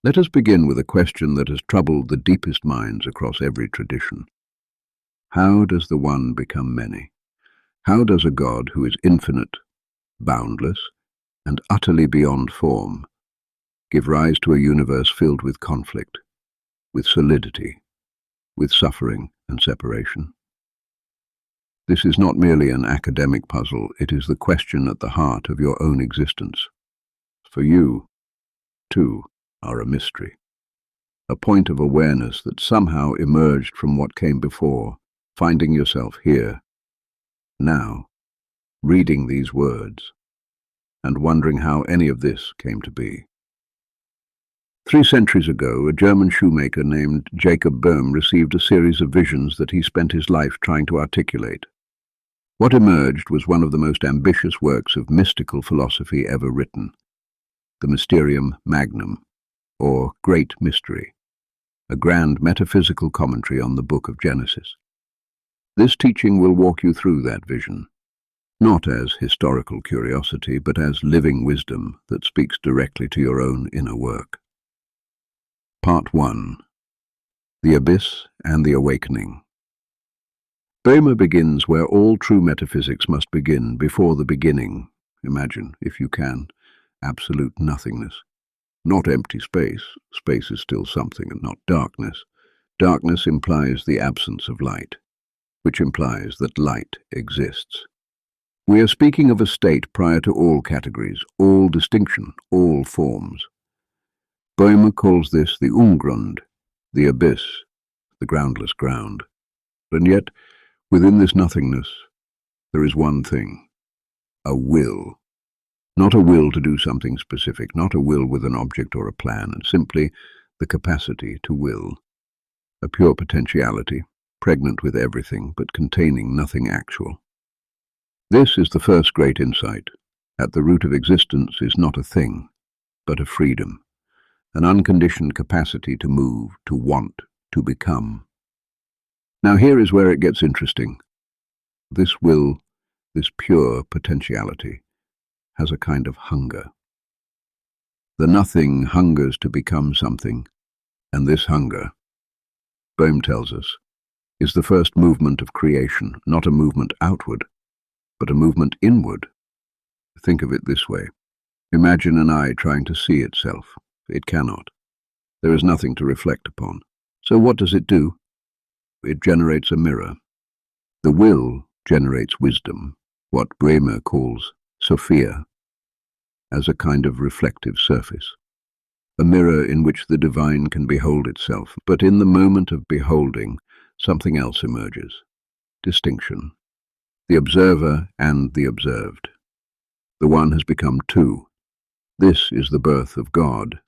Let us begin with a question that has troubled the deepest minds across every tradition. How does the One become many? How does a God who is infinite, boundless, and utterly beyond form give rise to a universe filled with conflict, with solidity, with suffering and separation? This is not merely an academic puzzle, it is the question at the heart of your own existence. For you, too, are a mystery, a point of awareness that somehow emerged from what came before, finding yourself here, now, reading these words, and wondering how any of this came to be. 3 centuries ago, a German shoemaker named Jacob Boehme received a series of visions that he spent his life trying to articulate. What emerged was one of the most ambitious works of mystical philosophy ever written, the Mysterium Magnum, or Great Mystery, a grand metaphysical commentary on the book of Genesis. This teaching will walk you through that vision, not as historical curiosity, but as living wisdom that speaks directly to your own inner work. Part 1. The Abyss and the Awakening. Boehme begins where all true metaphysics must begin, before the beginning. Imagine, if you can, absolute nothingness. Not empty space. Space is still something and not darkness. Darkness implies the absence of light, which implies that light exists. We are speaking of a state prior to all categories, all distinction, all forms. Boehme calls this the Ungrund, the abyss, the groundless ground. And yet, within this nothingness, there is one thing, a will. Not a will to do something specific, not a will with an object or a plan, and simply the capacity to will. A pure potentiality, pregnant with everything, but containing nothing actual. This is the first great insight. At the root of existence is not a thing, but a freedom, an unconditioned capacity to move, to want, to become. Now here is where it gets interesting. This will, this pure potentiality, has a kind of hunger. The nothing hungers to become something, and this hunger, Boehme tells us, is the first movement of creation, not a movement outward, but a movement inward. Think of it this way. Imagine an eye trying to see itself. It cannot. There is nothing to reflect upon. So what does it do? It generates a mirror. The will generates wisdom, what Boehme calls Sophia, as a kind of reflective surface, a mirror in which the divine can behold itself. But in the moment of beholding, something else emerges, distinction, the observer and the observed. The one has become two. This is the birth of God,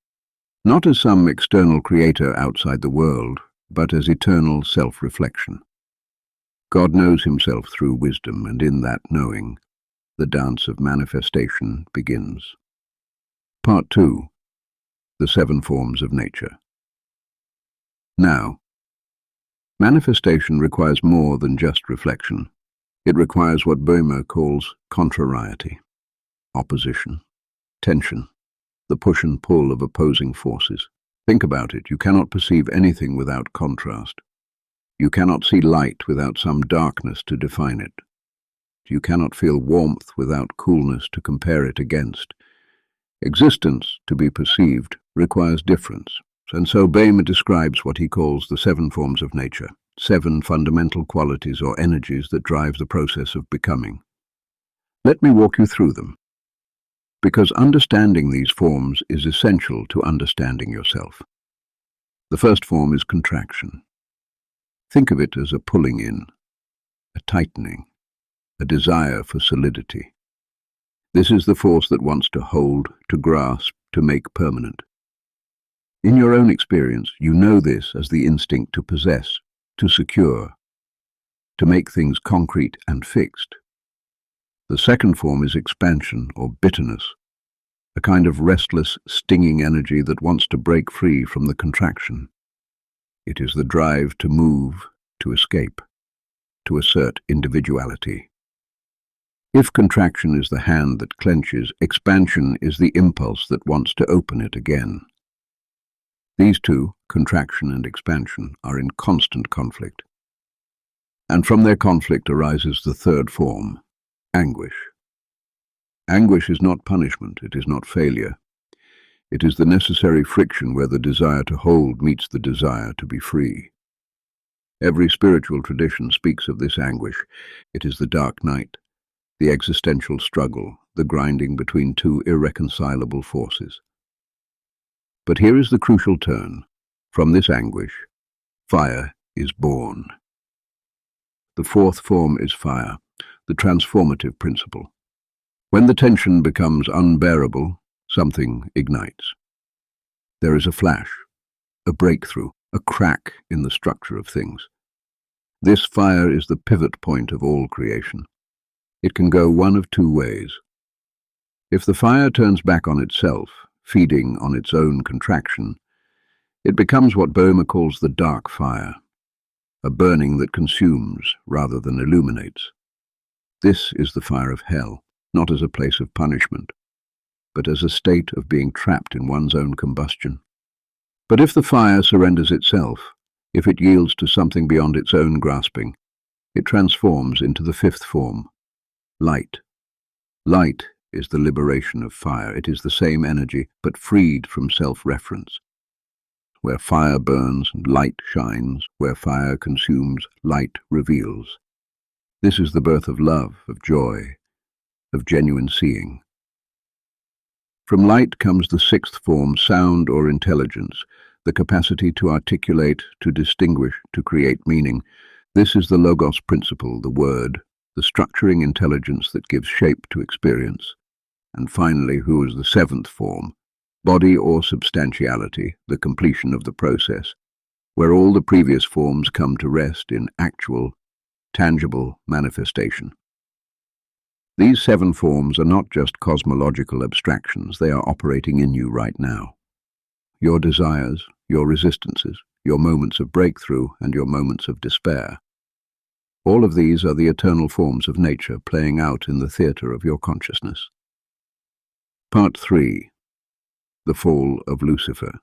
not as some external creator outside the world, but as eternal self-reflection. God knows himself through wisdom, and in that knowing, the dance of manifestation begins. Part 2. The 7 Forms of Nature. Now, manifestation requires more than just reflection. It requires what Boehme calls contrariety, opposition, tension, the push and pull of opposing forces. Think about it. You cannot perceive anything without contrast. You cannot see light without some darkness to define it. You cannot feel warmth without coolness to compare it against. Existence, to be perceived, requires difference, and so Boehme describes what he calls the 7 forms of nature, 7 fundamental qualities or energies that drive the process of becoming. Let me walk you through them, because understanding these forms is essential to understanding yourself. The first form is contraction. Think of it as a pulling in, a tightening, a desire for solidity. This is the force that wants to hold, to grasp, to make permanent. In your own experience, you know this as the instinct to possess, to secure, to make things concrete and fixed. The second form is expansion or bitterness, a kind of restless, stinging energy that wants to break free from the contraction. It is the drive to move, to escape, to assert individuality. If contraction is the hand that clenches, expansion is the impulse that wants to open it again. These two, contraction and expansion, are in constant conflict. And from their conflict arises the third form, anguish. Anguish is not punishment, it is not failure. It is the necessary friction where the desire to hold meets the desire to be free. Every spiritual tradition speaks of this anguish. It is the dark night, the existential struggle, the grinding between two irreconcilable forces. But here is the crucial turn. From this anguish, fire is born. The fourth form is fire, the transformative principle. When the tension becomes unbearable, something ignites. There is a flash, a breakthrough, a crack in the structure of things. This fire is the pivot point of all creation. It can go one of two ways. If the fire turns back on itself, feeding on its own contraction, it becomes what Boehme calls the dark fire, a burning that consumes rather than illuminates. This is the fire of hell, not as a place of punishment, but as a state of being trapped in one's own combustion. But if the fire surrenders itself, if it yields to something beyond its own grasping, it transforms into the fifth form, light. Light is the liberation of fire. It is the same energy, but freed from self-reference. Where fire burns, light shines. Where fire consumes, light reveals. This is the birth of love, of joy, of genuine seeing. From light comes the sixth form, sound or intelligence, the capacity to articulate, to distinguish, to create meaning. This is the logos principle, the word, the structuring intelligence that gives shape to experience. And finally, who is the seventh form, body or substantiality, the completion of the process, where all the previous forms come to rest in actual, tangible manifestation. These seven forms are not just cosmological abstractions, they are operating in you right now. Your desires, your resistances, your moments of breakthrough, and your moments of despair. All of these are the eternal forms of nature playing out in the theatre of your consciousness. Part 3. The Fall of Lucifer.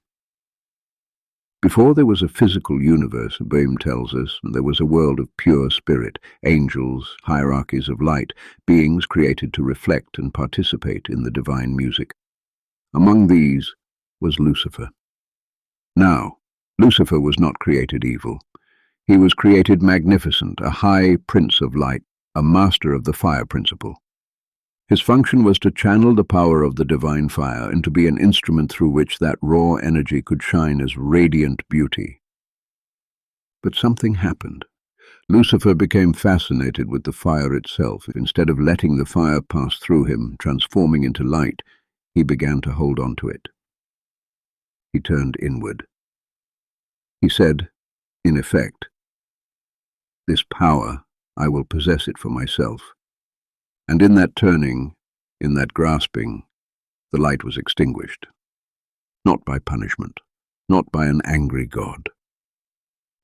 Before there was a physical universe, Boehme tells us, there was a world of pure spirit, angels, hierarchies of light, beings created to reflect and participate in the divine music. Among these was Lucifer. Now, Lucifer was not created evil. He was created magnificent, a high prince of light, a master of the fire principle. His function was to channel the power of the divine fire and to be an instrument through which that raw energy could shine as radiant beauty. But something happened. Lucifer became fascinated with the fire itself. Instead of letting the fire pass through him, transforming into light, he began to hold on to it. He turned inward. He said, in effect, "This power, I will possess it for myself." And in that turning, in that grasping, the light was extinguished. Not by punishment, not by an angry God.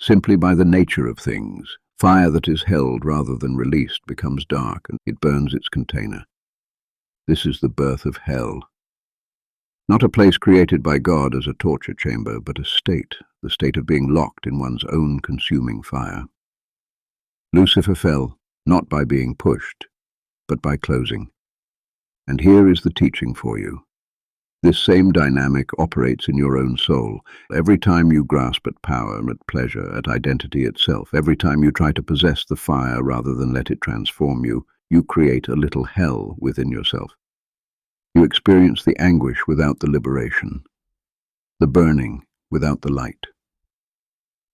Simply by the nature of things. Fire that is held rather than released becomes dark, and it burns its container. This is the birth of hell. Not a place created by God as a torture chamber, but a state, the state of being locked in one's own consuming fire. Lucifer fell, not by being pushed, but by closing. And here is the teaching for you. This same dynamic operates in your own soul. Every time you grasp at power, at pleasure, at identity itself, every time you try to possess the fire rather than let it transform you, you create a little hell within yourself. You experience the anguish without the liberation, the burning without the light.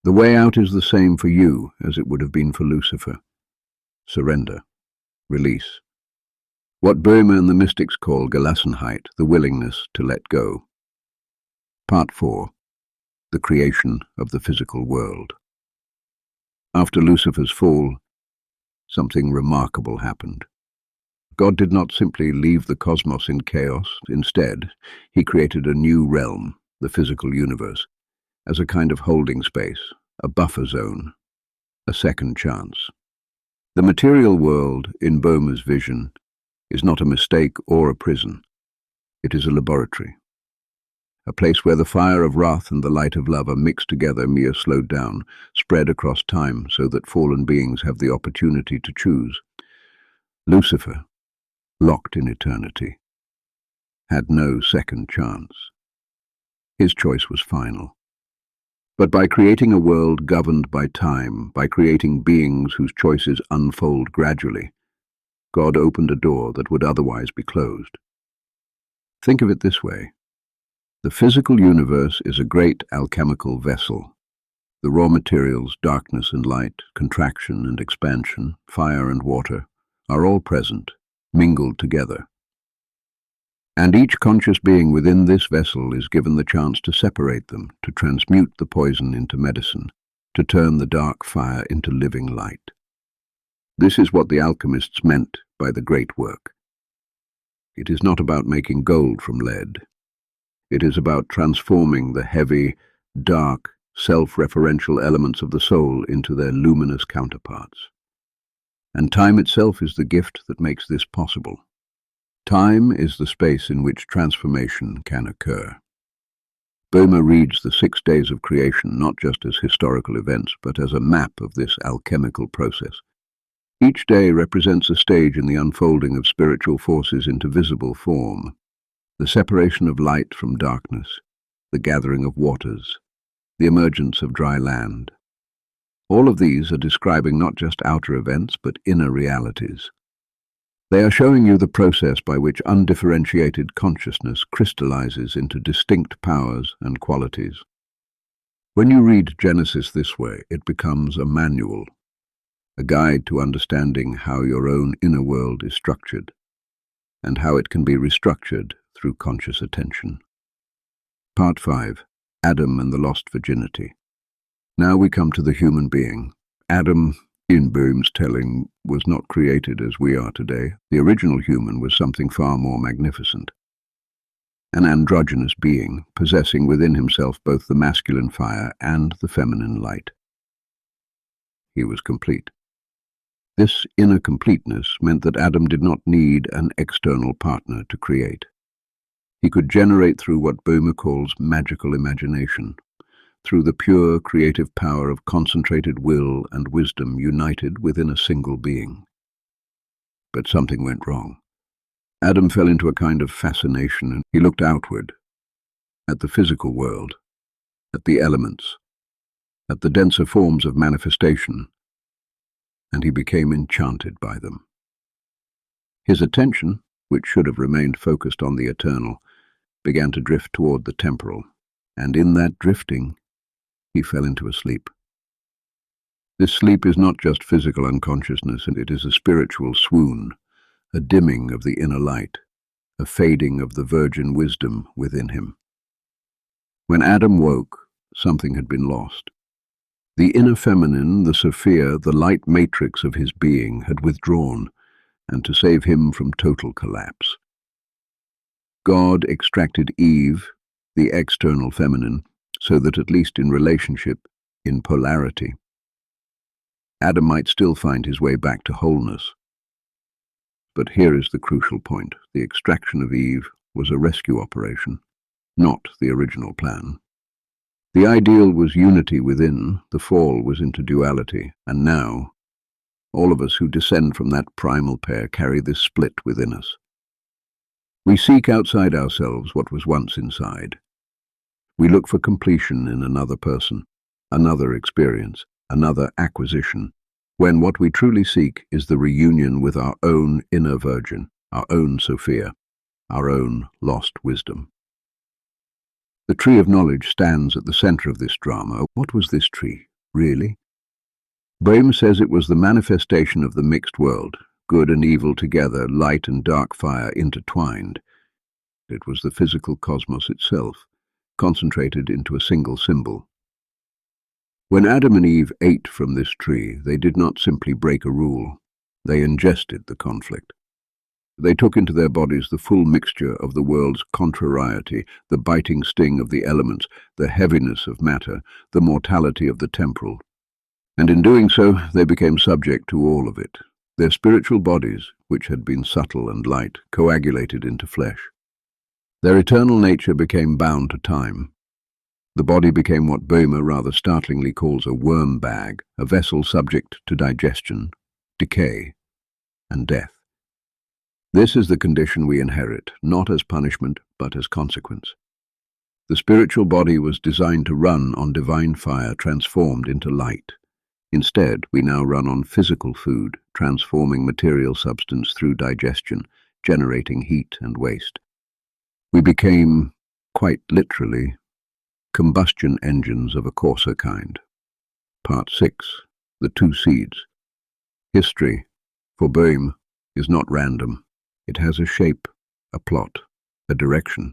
The way out is the same for you as it would have been for Lucifer. Surrender. Release. What Boehme and the mystics call Gelassenheit, the willingness to let go. Part 4. The creation of the physical world. After Lucifer's fall, something remarkable happened. God did not simply leave the cosmos in chaos. Instead, he created a new realm, the physical universe, as a kind of holding space, a buffer zone, a second chance. The material world, in Boehme's vision, is not a mistake or a prison. It is a laboratory. a place where the fire of wrath and the light of love are mixed together, mere slowed down, spread across time so that fallen beings have the opportunity to choose. Lucifer, locked in eternity, had no second chance. His choice was final. But by creating a world governed by time, by creating beings whose choices unfold gradually, God opened a door that would otherwise be closed. Think of it this way. The physical universe is a great alchemical vessel. The raw materials, darkness and light, contraction and expansion, fire and water, are all present, mingled together. And each conscious being within this vessel is given the chance to separate them, to transmute the poison into medicine, to turn the dark fire into living light. This is what the alchemists meant by the great work. It is not about making gold from lead. It is about transforming the heavy, dark, self-referential elements of the soul into their luminous counterparts. And time itself is the gift that makes this possible. Time is the space in which transformation can occur. Boehme reads the 6 days of creation not just as historical events, but as a map of this alchemical process. Each day represents a stage in the unfolding of spiritual forces into visible form, the separation of light from darkness, the gathering of waters, the emergence of dry land. All of these are describing not just outer events, but inner realities. They are showing you the process by which undifferentiated consciousness crystallizes into distinct powers and qualities. When you read Genesis this way, it becomes a manual, a guide to understanding how your own inner world is structured, and how it can be restructured through conscious attention. Part 5. Adam and the Lost Virginity. Now we come to the human being. Adam, in Boehme's telling, was not created as we are today. The original human was something far more magnificent. An androgynous being, possessing within himself both the masculine fire and the feminine light. He was complete. This inner completeness meant that Adam did not need an external partner to create. He could generate through what Boehme calls magical imagination, through the pure creative power of concentrated will and wisdom united within a single being. But something went wrong. Adam fell into a kind of fascination, and he looked outward, at the physical world, at the elements, at the denser forms of manifestation, and he became enchanted by them. His attention, which should have remained focused on the eternal, began to drift toward the temporal, and in that drifting, he fell into a sleep. This sleep is not just physical unconsciousness, and it is a spiritual swoon, a dimming of the inner light, a fading of the virgin wisdom within him. When Adam woke, something had been lost. The inner feminine, the Sophia, the light matrix of his being, had withdrawn, and to save him from total collapse, God extracted Eve, the external feminine, so that at least in relationship, in polarity, Adam might still find his way back to wholeness. But here is the crucial point. The extraction of Eve was a rescue operation, not the original plan. The ideal was unity within, the fall was into duality, and now, all of us who descend from that primal pair carry this split within us. We seek outside ourselves what was once inside. We look for completion in another person, another experience, another acquisition, when what we truly seek is the reunion with our own inner virgin, our own Sophia, our own lost wisdom. The tree of knowledge stands at the center of this drama. What was this tree, really? Boehme says it was the manifestation of the mixed world, good and evil together, light and dark fire intertwined. It was the physical cosmos itself, concentrated into a single symbol. When Adam and Eve ate from this tree, they did not simply break a rule. They ingested the conflict. They took into their bodies the full mixture of the world's contrariety, the biting sting of the elements, the heaviness of matter, the mortality of the temporal. And in doing so, they became subject to all of it. Their spiritual bodies, which had been subtle and light, coagulated into flesh. Their eternal nature became bound to time. The body became what Boehme rather startlingly calls a worm bag, a vessel subject to digestion, decay, and death. This is the condition we inherit, not as punishment, but as consequence. The spiritual body was designed to run on divine fire transformed into light. Instead, we now run on physical food, transforming material substance through digestion, generating heat and waste. We became, quite literally, combustion engines of a coarser kind. Part 6. The Two Seeds. History, for Boehme, is not random. It has a shape, a plot, a direction,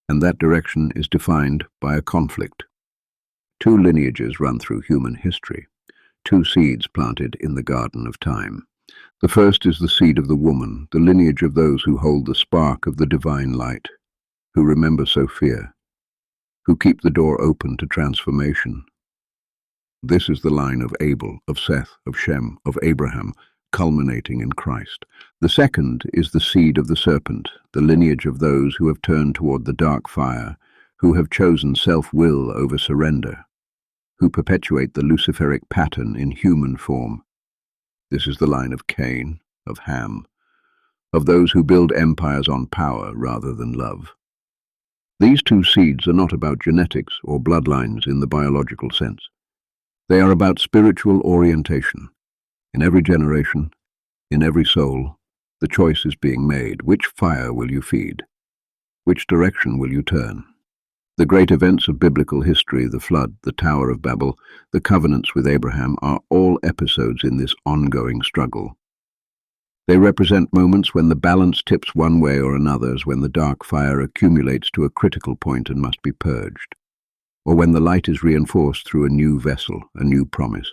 and that direction is defined by a conflict. Two lineages run through human history, two seeds planted in the garden of time. The first is the seed of the woman, the lineage of those who hold the spark of the divine light, who remember Sophia, who keep the door open to transformation. This is the line of Abel, of Seth, of Shem, of Abraham, culminating in Christ. The second is the seed of the serpent, the lineage of those who have turned toward the dark fire, who have chosen self-will over surrender, who perpetuate the Luciferic pattern in human form. This is the line of Cain, of Ham, of those who build empires on power rather than love. These two seeds are not about genetics or bloodlines in the biological sense. They are about spiritual orientation. In every generation, in every soul, the choice is being made. Which fire will you feed? Which direction will you turn? The great events of biblical history, the flood, the Tower of Babel, the covenants with Abraham, are all episodes in this ongoing struggle. They represent moments when the balance tips one way or another, as when the dark fire accumulates to a critical point and must be purged, or when the light is reinforced through a new vessel, a new promise,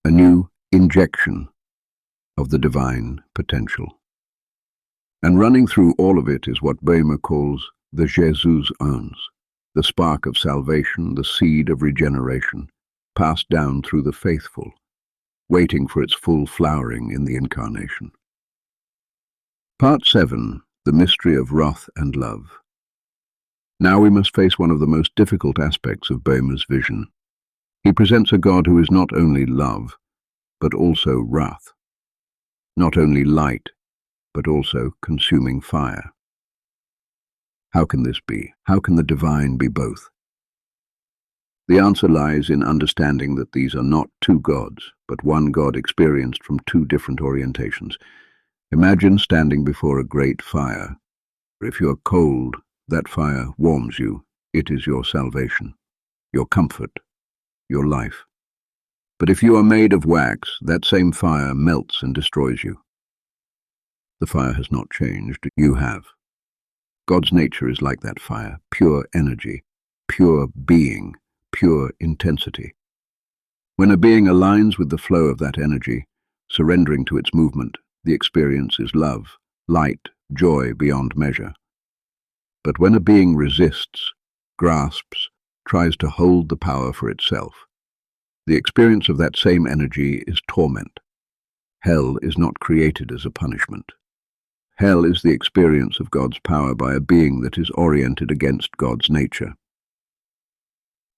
a new injection of the divine potential. And running through all of it is what Boehme calls the Jesus uns, the spark of salvation, the seed of regeneration, passed down through the faithful, waiting for its full flowering in the incarnation. Part 7. The Mystery of Wrath and Love. Now we must face one of the most difficult aspects of Boehme's vision. He presents a God who is not only love, but also wrath. Not only light, but also consuming fire. How can this be? How can the divine be both? The answer lies in understanding that these are not two gods, but one God experienced from two different orientations. Imagine standing before a great fire. If you are cold, that fire warms you. It is your salvation, your comfort, your life. But if you are made of wax, that same fire melts and destroys you. The fire has not changed, you have. God's nature is like that fire, pure energy, pure being, pure intensity. When a being aligns with the flow of that energy, surrendering to its movement, the experience is love, light, joy beyond measure. But when a being resists, grasps, tries to hold the power for itself, the experience of that same energy is torment. Hell is not created as a punishment. Hell is the experience of God's power by a being that is oriented against God's nature.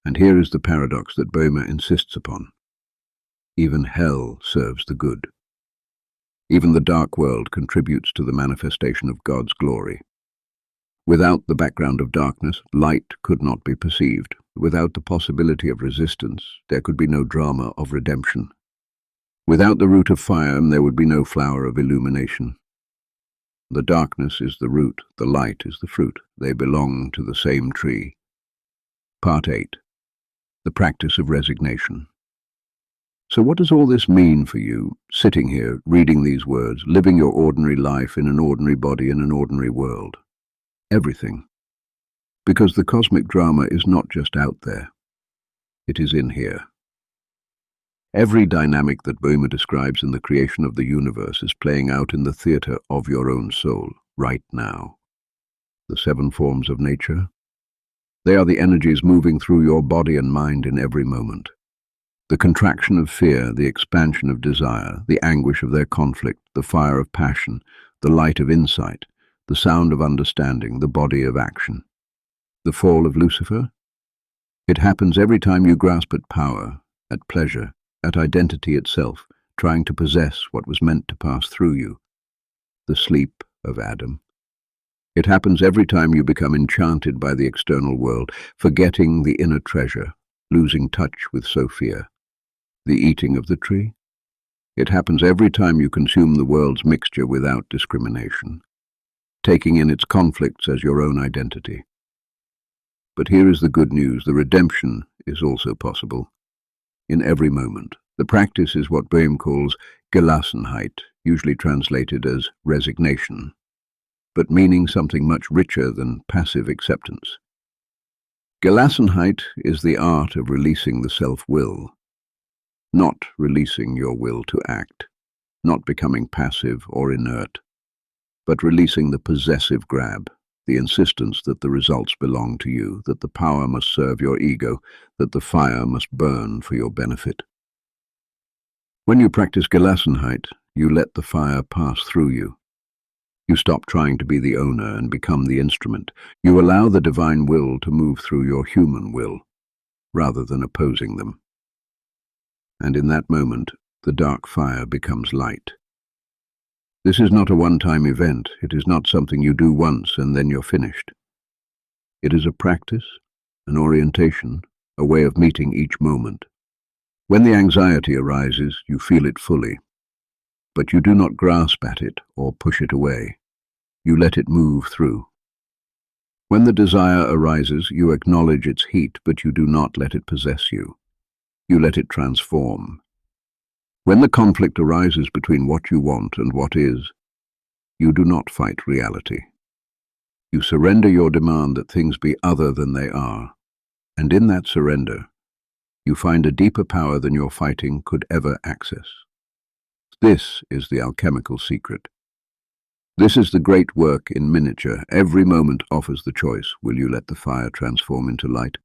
And here is the paradox that Boehme insists upon. Even hell serves the good. Even the dark world contributes to the manifestation of God's glory. Without the background of darkness, light could not be perceived. Without the possibility of resistance, there could be no drama of redemption. Without the root of fire, there would be no flower of illumination. The darkness is the root, the light is the fruit. They belong to the same tree. Part 8. The Practice of Resignation. So what does all this mean for you, sitting here, reading these words, living your ordinary life in an ordinary body in an ordinary world? Everything. Because the cosmic drama is not just out there. It is in here. Every dynamic that Boehme describes in the creation of the universe is playing out in the theater of your own soul, right now. The 7 forms of nature. They are the energies moving through your body and mind in every moment. The contraction of fear, the expansion of desire, the anguish of their conflict, the fire of passion, the light of insight, the sound of understanding, the body of action. The fall of Lucifer? It happens every time you grasp at power, at pleasure, at identity itself, trying to possess what was meant to pass through you. The sleep of Adam. It happens every time you become enchanted by the external world, forgetting the inner treasure, losing touch with Sophia. The eating of the tree? It happens every time you consume the world's mixture without discrimination, taking in its conflicts as your own identity. But here is the good news: the redemption is also possible. In every moment. The practice is what Boehme calls Gelassenheit, usually translated as resignation, but meaning something much richer than passive acceptance. Gelassenheit is the art of releasing the self-will, not releasing your will to act, not becoming passive or inert, but releasing the possessive grab, the insistence that the results belong to you, that the power must serve your ego, that the fire must burn for your benefit. When you practice Gelassenheit, you let the fire pass through you. You stop trying to be the owner and become the instrument. You allow the divine will to move through your human will, rather than opposing them. And in that moment, the dark fire becomes light. This is not a one-time event. It is not something you do once and then you're finished. It is a practice, an orientation, a way of meeting each moment. When the anxiety arises, you feel it fully, but you do not grasp at it or push it away. You let it move through. When the desire arises, you acknowledge its heat, but you do not let it possess you. You let it transform. When the conflict arises between what you want and what is, you do not fight reality. You surrender your demand that things be other than they are, and in that surrender, you find a deeper power than your fighting could ever access. This is the alchemical secret. This is the great work in miniature. Every moment offers the choice: will you let the fire transform into light,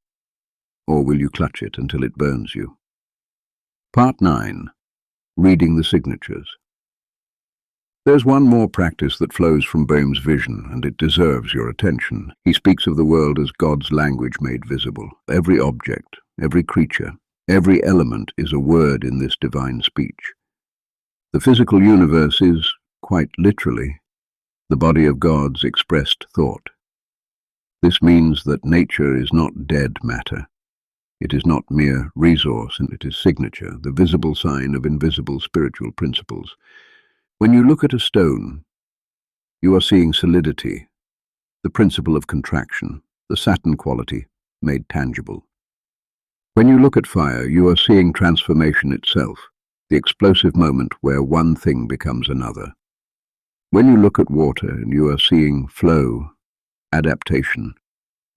or will you clutch it until it burns you? Part 9. Reading the signatures. There's one more practice that flows from Boehme's vision, and it deserves your attention. He speaks of the world as God's language made visible. Every object, every creature, every element is a word in this divine speech. The physical universe is, quite literally, the body of God's expressed thought. This means that nature is not dead matter. It is not mere resource, and it is signature, the visible sign of invisible spiritual principles. When you look at a stone, you are seeing solidity, the principle of contraction, the Saturn quality made tangible. When you look at fire, you are seeing transformation itself, the explosive moment where one thing becomes another. When you look at water, you are seeing flow, adaptation,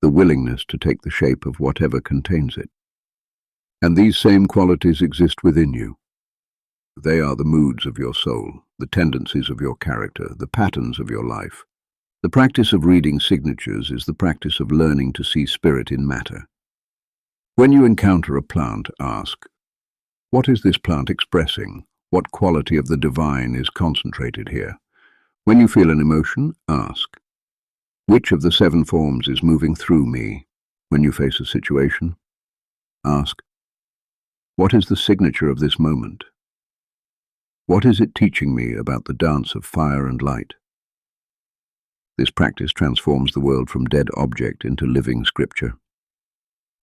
the willingness to take the shape of whatever contains it. And these same qualities exist within you. They are the moods of your soul, the tendencies of your character, the patterns of your life. The practice of reading signatures is the practice of learning to see spirit in matter. When you encounter a plant, ask, what is this plant expressing? What quality of the divine is concentrated here? When you feel an emotion, ask, which of the 7 forms is moving through me? When you face a situation, ask, what is the signature of this moment? What is it teaching me about the dance of fire and light? This practice transforms the world from dead object into living scripture.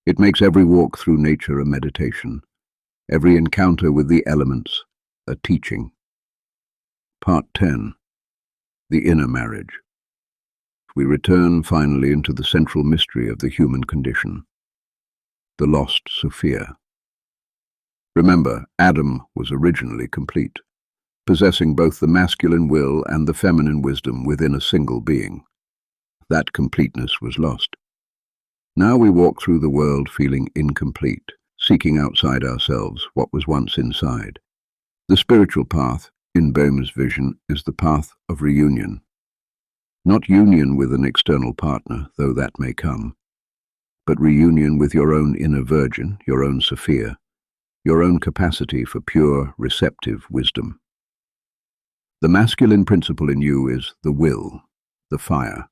It makes every walk through nature a meditation, every encounter with the elements a teaching. Part 10. The Inner Marriage. We return finally into the central mystery of the human condition, the lost Sophia. Remember, Adam was originally complete, possessing both the masculine will and the feminine wisdom within a single being. That completeness was lost. Now we walk through the world feeling incomplete, seeking outside ourselves what was once inside. The spiritual path, in Boehme's vision, is the path of reunion. Not union with an external partner, though that may come, but reunion with your own inner virgin, your own Sophia, your own capacity for pure, receptive wisdom. The masculine principle in you is the will, the fire,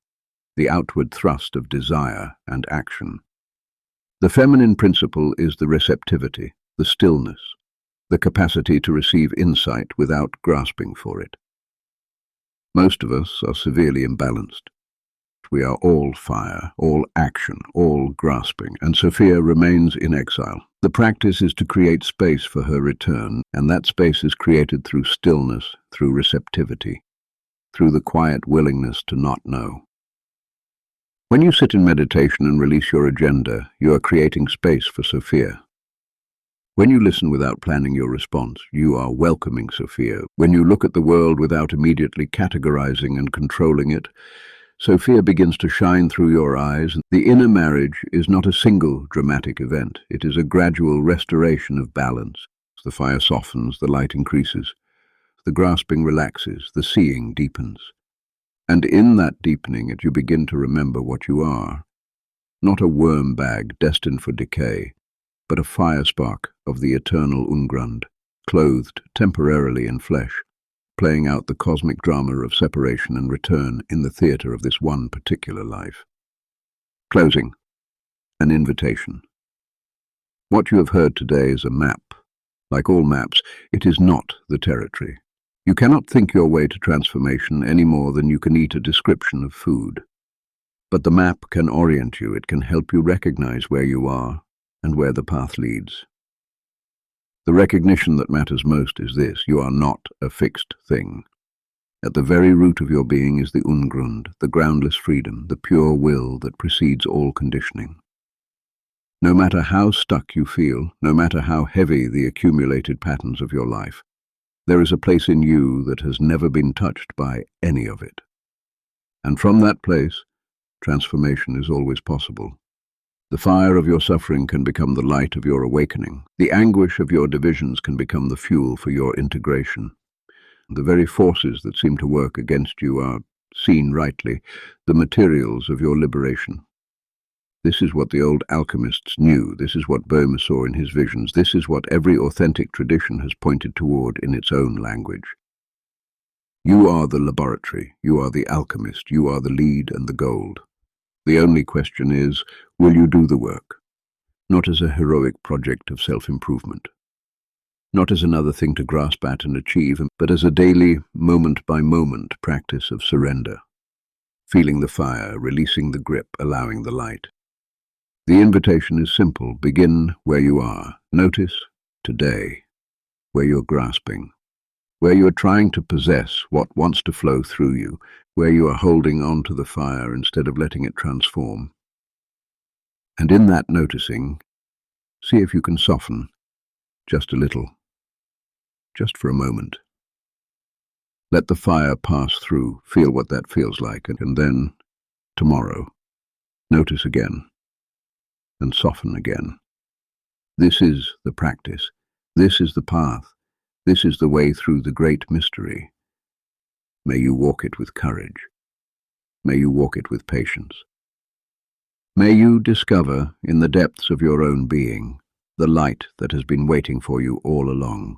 the outward thrust of desire and action. The feminine principle is the receptivity, the stillness, the capacity to receive insight without grasping for it. Most of us are severely imbalanced. We are all fire, all action, all grasping, and Sophia remains in exile. The practice is to create space for her return, and that space is created through stillness, through receptivity, through the quiet willingness to not know. When you sit in meditation and release your agenda, you are creating space for Sophia. When you listen without planning your response, you are welcoming Sophia. When you look at the world without immediately categorizing and controlling it, Sophia begins to shine through your eyes. The inner marriage is not a single dramatic event. It is a gradual restoration of balance. The fire softens, the light increases, the grasping relaxes, the seeing deepens. And in that deepening, you begin to remember what you are. Not a worm bag destined for decay, but a fire spark of the eternal Ungrund, clothed temporarily in flesh, playing out the cosmic drama of separation and return in the theatre of this one particular life. Closing. An invitation. What you have heard today is a map. Like all maps, it is not the territory. You cannot think your way to transformation any more than you can eat a description of food. But the map can orient you. It can help you recognize where you are and where the path leads. The recognition that matters most is this: you are not a fixed thing. At the very root of your being is the Ungrund, the groundless freedom, the pure will that precedes all conditioning. No matter how stuck you feel, no matter how heavy the accumulated patterns of your life, there is a place in you that has never been touched by any of it. And from that place, transformation is always possible. The fire of your suffering can become the light of your awakening. The anguish of your divisions can become the fuel for your integration. The very forces that seem to work against you are, seen rightly, the materials of your liberation. This is what the old alchemists knew. This is what Boehme saw in his visions. This is what every authentic tradition has pointed toward in its own language. You are the laboratory. You are the alchemist. You are the lead and the gold. The only question is, will you do the work? Not as a heroic project of self-improvement. Not as another thing to grasp at and achieve, but as a daily, moment-by-moment practice of surrender. Feeling the fire, releasing the grip, allowing the light. The invitation is simple. Begin where you are. Notice, today, where you're grasping, where you are trying to possess what wants to flow through you, where you are holding on to the fire instead of letting it transform. And in that noticing, see if you can soften, just a little, just for a moment. Let the fire pass through, feel what that feels like, and then, tomorrow, notice again, and soften again. This is the practice. This is the path. This is the way through the great mystery. May you walk it with courage. May you walk it with patience. May you discover in the depths of your own being the light that has been waiting for you all along.